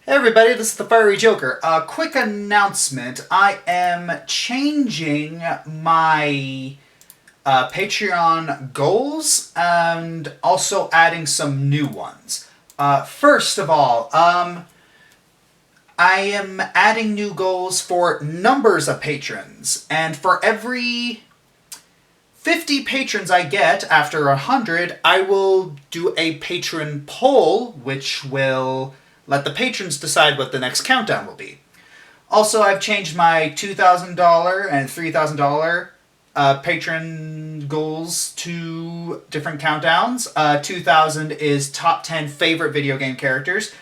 Hey everybody, this is the Fiery Joker. Quick announcement. I am changing my Patreon goals and also adding some new ones. First of all, I am adding new goals for numbers of patrons. And for every 50 patrons I get after 100, I will do a patron poll, which will let the patrons decide what the next countdown will be. Also, I've changed my $2,000 and $3,000 patron goals to different countdowns. 2,000 is top 10 favorite video game characters,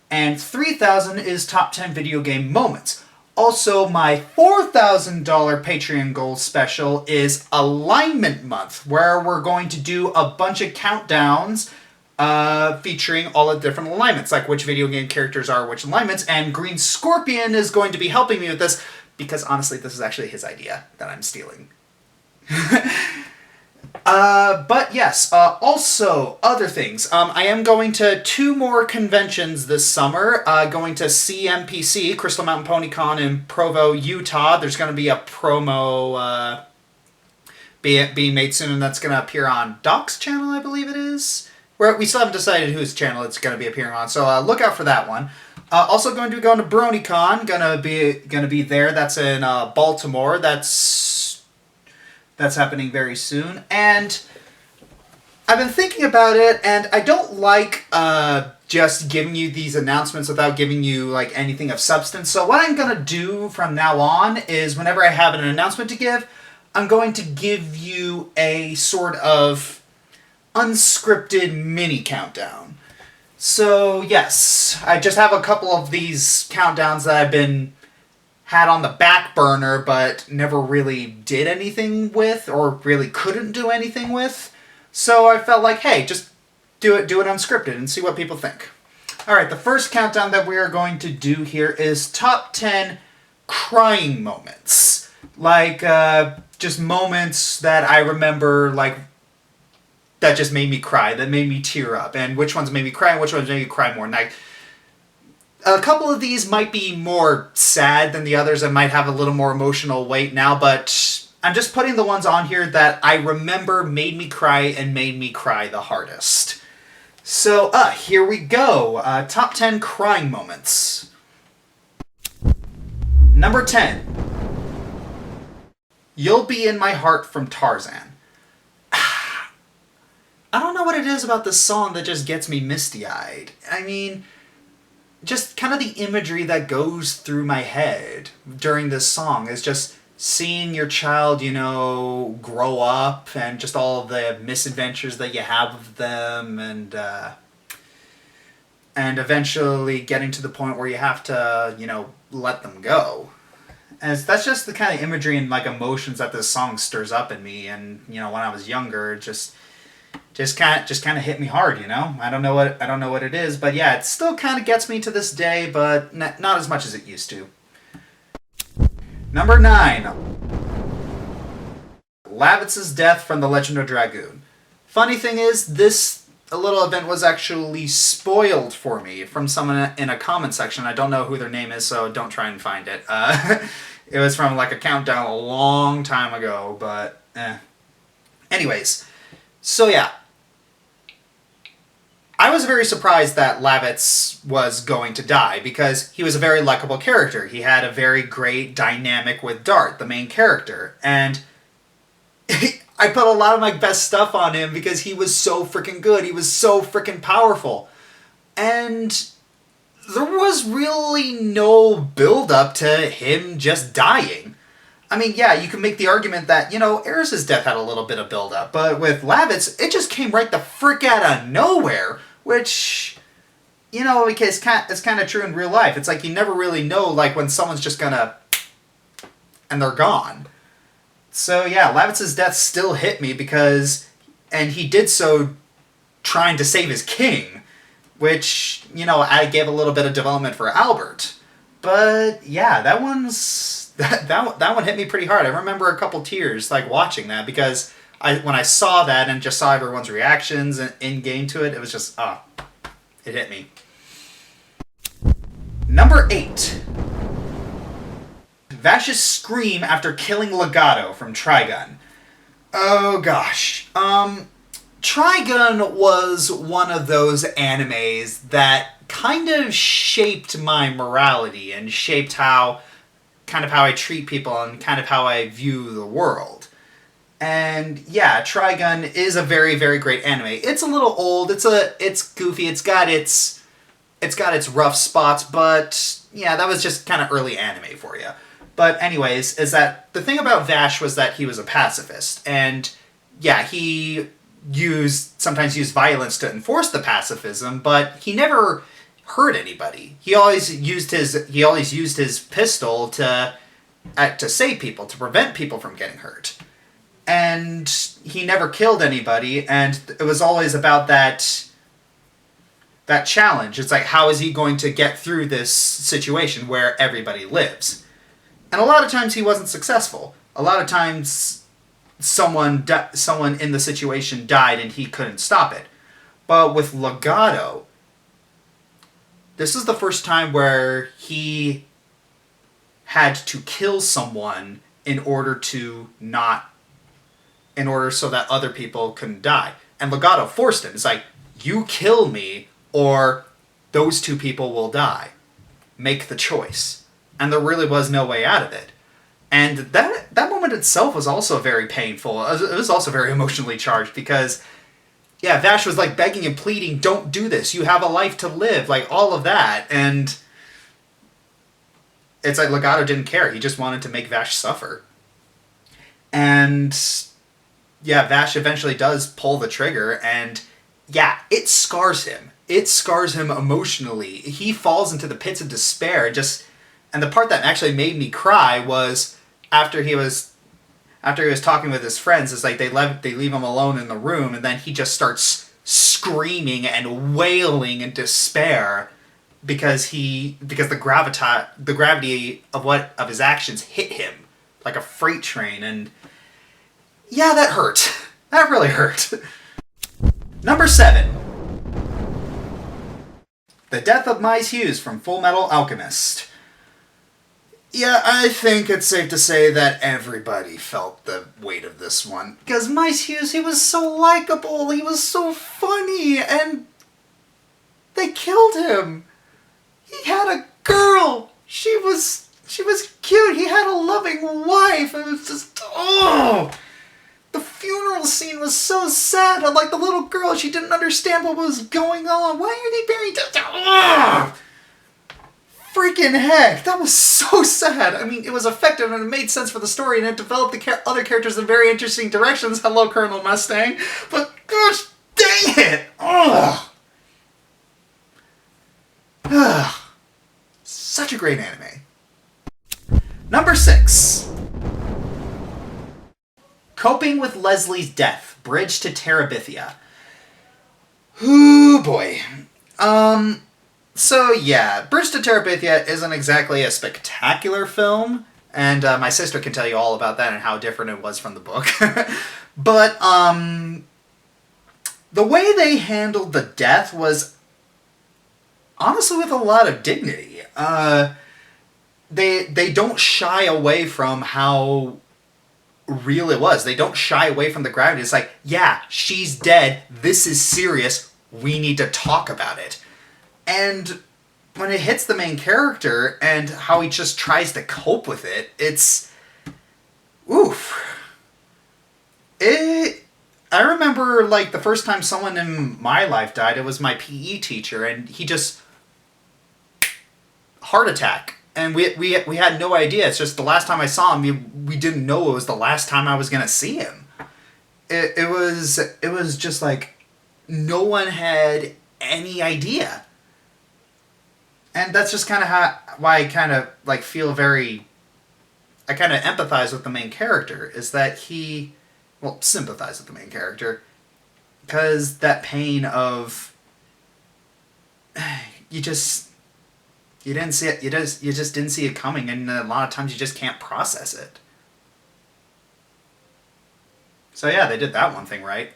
and 3,000 is top 10 video game moments. Also, my $4,000 Patreon goal special is Alignment Month, where we're going to do a bunch of countdowns featuring all the different alignments, like which video game characters are which alignments, and Green Scorpion is going to be helping me with this, because honestly, this is actually his idea that I'm stealing. But yes, also, other things. I am going to 2 more conventions this summer, going to CMPC, Crystal Mountain PonyCon in Provo, Utah. There's going to be a promo being made soon, and that's going to appear on Doc's channel, I believe it is. We still haven't decided whose channel it's going to be appearing on, so look out for that one. Also going to be going to BronyCon, gonna be there. That's in Baltimore. That's happening very soon. And I've been thinking about it, and I don't like just giving you these announcements without giving you like anything of substance. So what I'm gonna do from now on is whenever I have an announcement to give, I'm going to give you a sort of unscripted mini countdown. So yes, I just have a couple of these countdowns that I've been had on the back burner but never really did anything with, or really couldn't do anything with. So I felt like, hey, just do it unscripted and see what people think. Alright, the first countdown that we are going to do here is top 10 crying moments. Like, just moments that I remember, like, that just made me cry, that made me tear up, and which ones made me cry and which ones made me cry more. And a couple of these might be more sad than the others and might have a little more emotional weight now, but I'm just putting the ones on here that I remember made me cry and made me cry the hardest. So, here we go. Top 10 crying moments. Number 10. You'll Be in My Heart from Tarzan. I don't know what it is about this song that just gets me misty-eyed. I mean, just kind of the imagery that goes through my head during this song is just seeing your child, you know, grow up and just all the misadventures that you have with them, and eventually getting to the point where you have to, you know, let them go. And that's just the kind of imagery and like emotions that this song stirs up in me. And you know, when I was younger, it just kind of hit me hard, you know. I don't know what it is, but yeah, it still kind of gets me to this day, but not as much as it used to. Number 9. Lavitz's death from The Legend of Dragoon. Funny thing is, this little event was actually spoiled for me from someone in a comment section. I don't know who their name is, so don't try and find it. It was from like a countdown a long time ago, but anyways, so yeah. I was very surprised that Lavitz was going to die, because he was a very likable character. He had a very great dynamic with Dart, the main character, and I put a lot of my best stuff on him because he was so freaking good. He was so freaking powerful. And there was really no build-up to him just dying. I mean, yeah, you can make the argument that, you know, Eris's death had a little bit of build-up, but with Lavitz, it just came right the frick out of nowhere, which, you know, because it's kind of true in real life. It's like you never really know, like, when someone's just gonna, and they're gone. So yeah, Lavitz's death still hit me and he did so trying to save his king, which, you know, I gave a little bit of development for Albert. But yeah, that one hit me pretty hard. I remember a couple tears, like, watching that, because when I saw that and just saw everyone's reactions in game to it, it was just, it hit me. Number 8. Vash's scream after killing Legato from Trigun. Oh gosh. Trigun was one of those animes that kind of shaped my morality and shaped how I treat people and kind of how I view the world. And yeah, Trigun is a very, very great anime. It's a little old, it's goofy, it's got its rough spots, but yeah, that was just kind of early anime for you. But anyways, is that the thing about Vash was that he was a pacifist, and yeah, he sometimes used violence to enforce the pacifism, but he never hurt anybody. He always used his pistol to save people, to prevent people from getting hurt. And he never killed anybody, and it was always about that challenge. It's like, how is he going to get through this situation where everybody lives? And a lot of times he wasn't successful. A lot of times someone in the situation died and he couldn't stop it. But with Legato, this is the first time where he had to kill someone in order so that other people couldn't die. And Legato forced him. It's like, you kill me or those two people will die. Make the choice. And there really was no way out of it. And that moment itself was also very painful. It was also very emotionally charged because, yeah, Vash was like begging and pleading, don't do this, you have a life to live, like all of that. And it's like Legato didn't care, he just wanted to make Vash suffer. And yeah, Vash eventually does pull the trigger, and yeah, it scars him. It scars him emotionally. He falls into the pits of despair, and the part that actually made me cry was after he was talking with his friends. It's like they leave him alone in the room, and then he just starts screaming and wailing in despair because the gravity of his actions hit him like a freight train. And yeah, that hurt. That really hurt. Number 7. The death of Maes Hughes from Full Metal Alchemist. Yeah, I think it's safe to say that everybody felt the weight of this one. Because Maes Hughes, he was so likable, he was so funny, and they killed him. He had a girl. She was cute. He had a loving wife. It was just, oh! The funeral scene was so sad. Like the little girl, she didn't understand what was going on. Why are they burying... Oh! Freaking heck, that was so sad. I mean, it was effective and it made sense for the story and it developed the other characters in very interesting directions. Hello, Colonel Mustang. But gosh dang it! Ugh. Ugh. Such a great anime. Number 6. Coping with Leslie's death. Bridge to Terabithia. Ooh boy. So yeah, Bridge to Terabithia isn't exactly a spectacular film, and my sister can tell you all about that and how different it was from the book. But the way they handled the death was honestly with a lot of dignity. They don't shy away from how real it was. They don't shy away from the gravity. It's like, yeah, she's dead. This is serious. We need to talk about it. And when it hits the main character and how he just tries to cope with it, it's... oof. I remember, like, the first time someone in my life died, it was my PE teacher, and he just... heart attack. And we had no idea. It's just the last time I saw him, we didn't know it was the last time I was going to see him. It was just like, no one had any idea. And that's just kind of why I kind of like feel I kind of empathize with the main character, is that sympathize with the main character, because that pain of, you just didn't see it, you just didn't see it coming, and a lot of times you just can't process it. So yeah, they did that one thing right.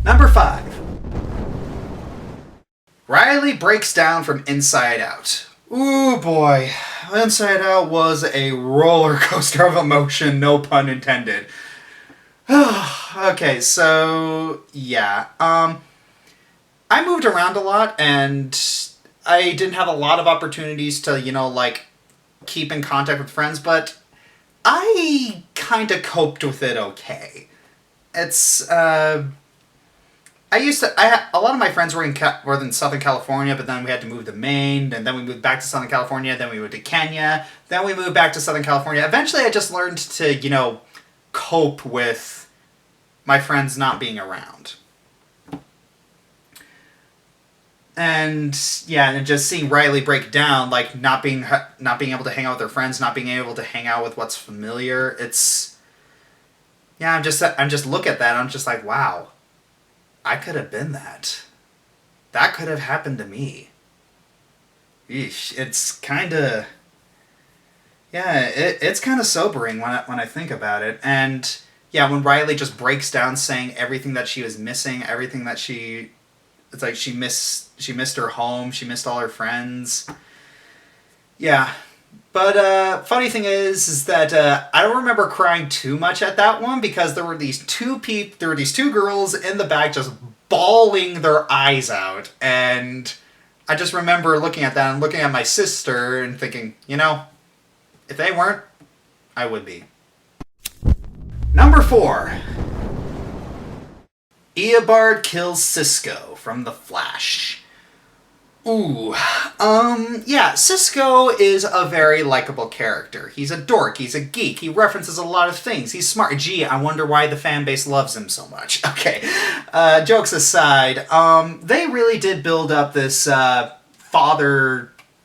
Number 5. Riley breaks down from Inside Out. Ooh boy, Inside Out was a roller coaster of emotion, no pun intended. Okay, so yeah, I moved around a lot and I didn't have a lot of opportunities to, like, keep in contact with friends, but I kind of coped with it okay. It's, a lot of my friends were in Southern California, but then we had to move to Maine, and then we moved back to Southern California, then we moved to Kenya, then we moved back to Southern California. Eventually I just learned to, cope with my friends not being around. And yeah, and just seeing Riley break down, like not being able to hang out with her friends, not being able to hang out with what's familiar. It's, yeah, I'm just look at that. I'm just like, wow, I could have been that. That could have happened to me. Eesh, it's kind of, yeah, it's kind of sobering when I think about it. And yeah, when Riley just breaks down, saying everything that she was missing, everything that it's like she missed her home, she missed all her friends. Yeah. But funny thing is that I don't remember crying too much at that one because there were these two girls in the back just bawling their eyes out, and I just remember looking at that and looking at my sister and thinking, if they weren't, I would be. Number 4. Eobard kills Cisco from The Flash. Ooh, yeah, Cisco is a very likable character. He's a dork, he's a geek, he references a lot of things, he's smart. Gee, I wonder why the fan base loves him so much. Okay, jokes aside, they really did build up this,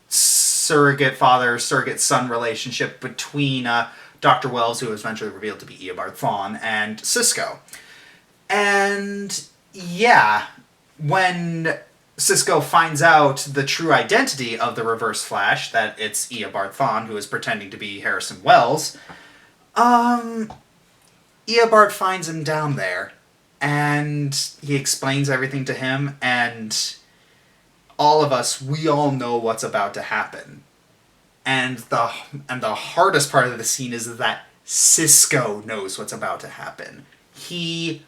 surrogate son relationship between, Dr. Wells, who was eventually revealed to be Eobard Thawne, and Cisco. And, yeah, when Cisco finds out the true identity of the Reverse Flash, that it's Eobard Thawne, who is pretending to be Harrison Wells, Eobard finds him down there, and he explains everything to him, and all of us, we all know what's about to happen. And the hardest part of the scene is that Cisco knows what's about to happen. He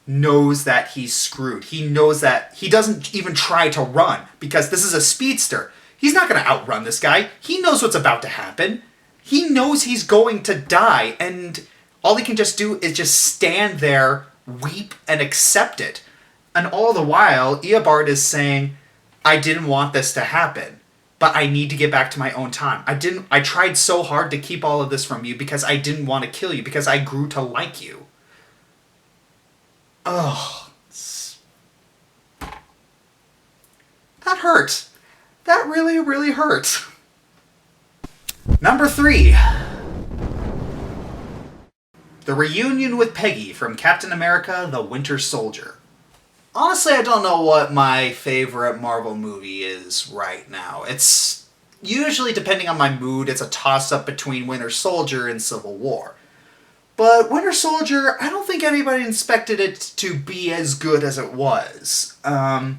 knows that he's screwed. He knows that he doesn't even try to run because this is a speedster. He's not going to outrun this guy. He knows what's about to happen. He knows he's going to die, and all he can just do is just stand there, weep, and accept it. And all the while, Eobard is saying, I didn't want this to happen, but I need to get back to my own time. I tried so hard to keep all of this from you because I didn't want to kill you, because I grew to like you. Oh, that hurt. That really, really hurt. Number 3. The reunion with Peggy from Captain America: The Winter Soldier. Honestly, I don't know what my favorite Marvel movie is right now. It's usually, depending on my mood, it's a toss-up between Winter Soldier and Civil War. But Winter Soldier, I don't think anybody expected it to be as good as it was. I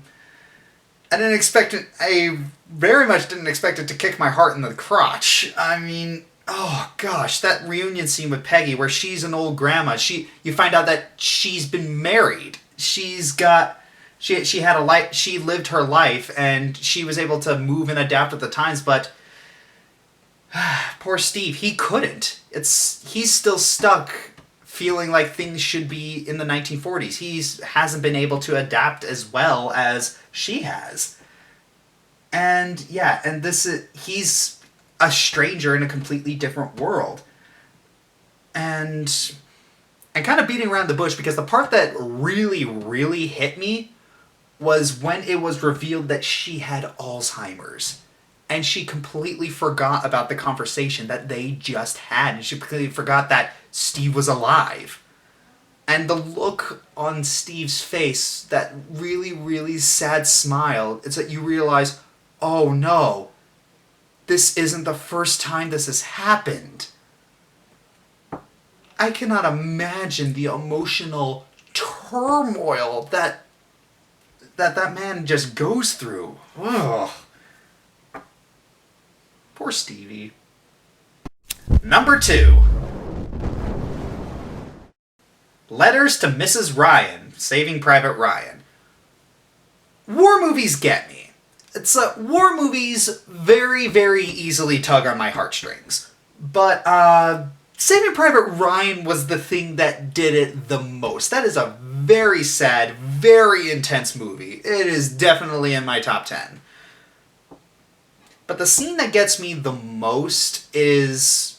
very much didn't expect it to kick my heart in the crotch. I mean, oh gosh, that reunion scene with Peggy where she's an old grandma. You find out that she's been married. She had a life, she lived her life, and she was able to move and adapt with the times, but poor Steve, he couldn't. He's still stuck feeling like things should be in the 1940s. He hasn't been able to adapt as well as she has. And yeah, he's a stranger in a completely different world. And I'm kind of beating around the bush because the part that really, really hit me was when it was revealed that she had Alzheimer's. And she completely forgot about the conversation that they just had. And she completely forgot that Steve was alive. And the look on Steve's face, that really, really sad smile, it's that you realize, oh no, this isn't the first time this has happened. I cannot imagine the emotional turmoil that that man just goes through. Ugh. Poor Stevie. Number 2. Letters to Mrs. Ryan, Saving Private Ryan. War movies get me. War movies very, very easily tug on my heartstrings. But, Saving Private Ryan was the thing that did it the most. That is a very sad, very intense movie. It is definitely in my top 10. But the scene that gets me the most is...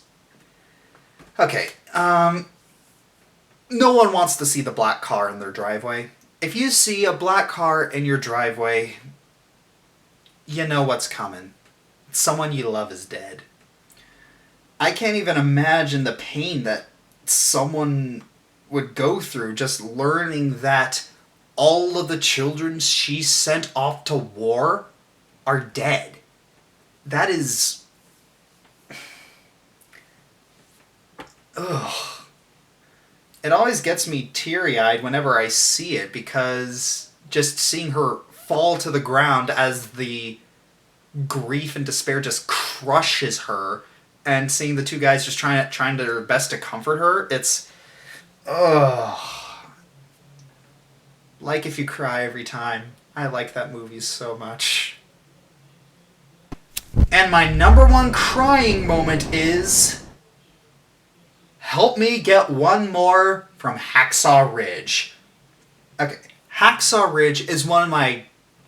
Okay, no one wants to see the black car in their driveway. If you see a black car in your driveway, you know what's coming. Someone you love is dead. I can't even imagine the pain that someone would go through just learning that all of the children she sent off to war are dead. That is... Ugh. It always gets me teary-eyed whenever I see it, because just seeing her fall to the ground as the grief and despair just crushes her, and seeing the two guys just trying their best to comfort her, it's... Ugh. Like If You Cry Every Time. I like that movie so much. And my number 1 crying moment is... Help Me Get One More from Hacksaw Ridge. Okay, Hacksaw Ridge is one of my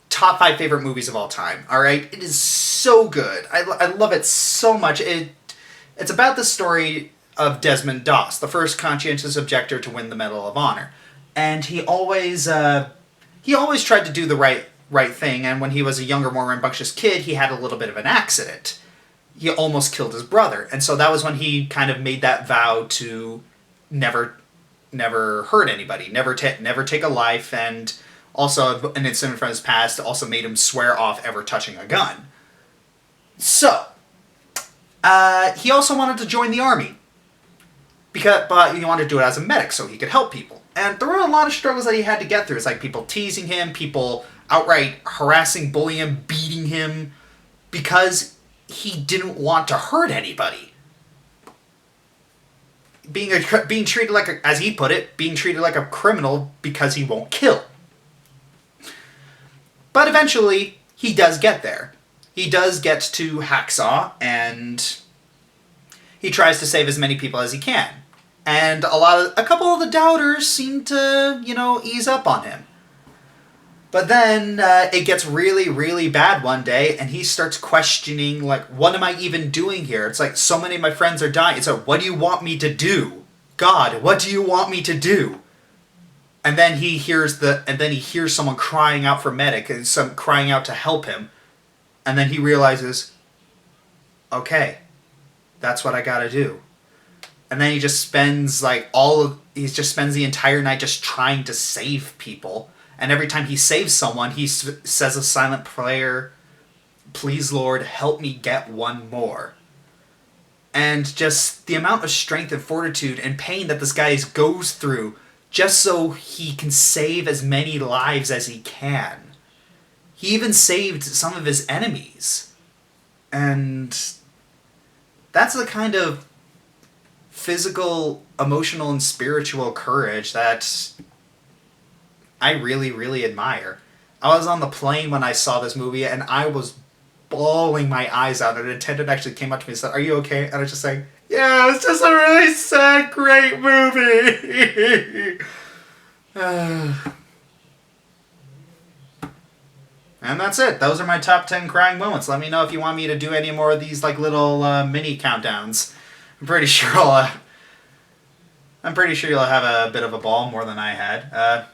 top 5 favorite movies of all time, alright? It is so good. I love it so much. It's about the story of Desmond Doss, the first conscientious objector to win the Medal of Honor. And he always tried to do the right thing, and when he was a younger, more rambunctious kid, he had a little bit of an accident. He almost killed his brother, and so that was when he kind of made that vow to never hurt anybody, never take a life, and also an incident from his past also made him swear off ever touching a gun. So, he also wanted to join the army, but he wanted to do it as a medic so he could help people. And there were a lot of struggles that he had to get through. It's like people teasing him, people outright harassing, bullying him, beating him, because he didn't want to hurt anybody. Being treated like a, as he put it, being treated like a criminal because he won't kill. But eventually, he does get there. He does get to Hacksaw, and he tries to save as many people as he can. And a couple of the doubters seem to, ease up on him. But then it gets really, really bad one day, and he starts questioning, like, what am I even doing here? It's like, so many of my friends are dying. It's like, what do you want me to do? God, what do you want me to do? And then he hears someone crying out for medic, and some crying out to help him. And then he realizes, okay, that's what I gotta do. And then he just spends the entire night just trying to save people. And every time he saves someone, he says a silent prayer, please Lord, help me get one more. And just the amount of strength and fortitude and pain that this guy goes through just so he can save as many lives as he can. He even saved some of his enemies. And that's the kind of physical, emotional, and spiritual courage that I really, really admire. I was on the plane when I saw this movie, and I was bawling my eyes out. An attendant actually came up to me and said, "Are you okay?" And I was just saying, "Yeah, it's just a really sad, great movie." And that's it. Those are my top 10 crying moments. Let me know if you want me to do any more of these little mini countdowns. I'm pretty sure you'll have a bit of a ball more than I had.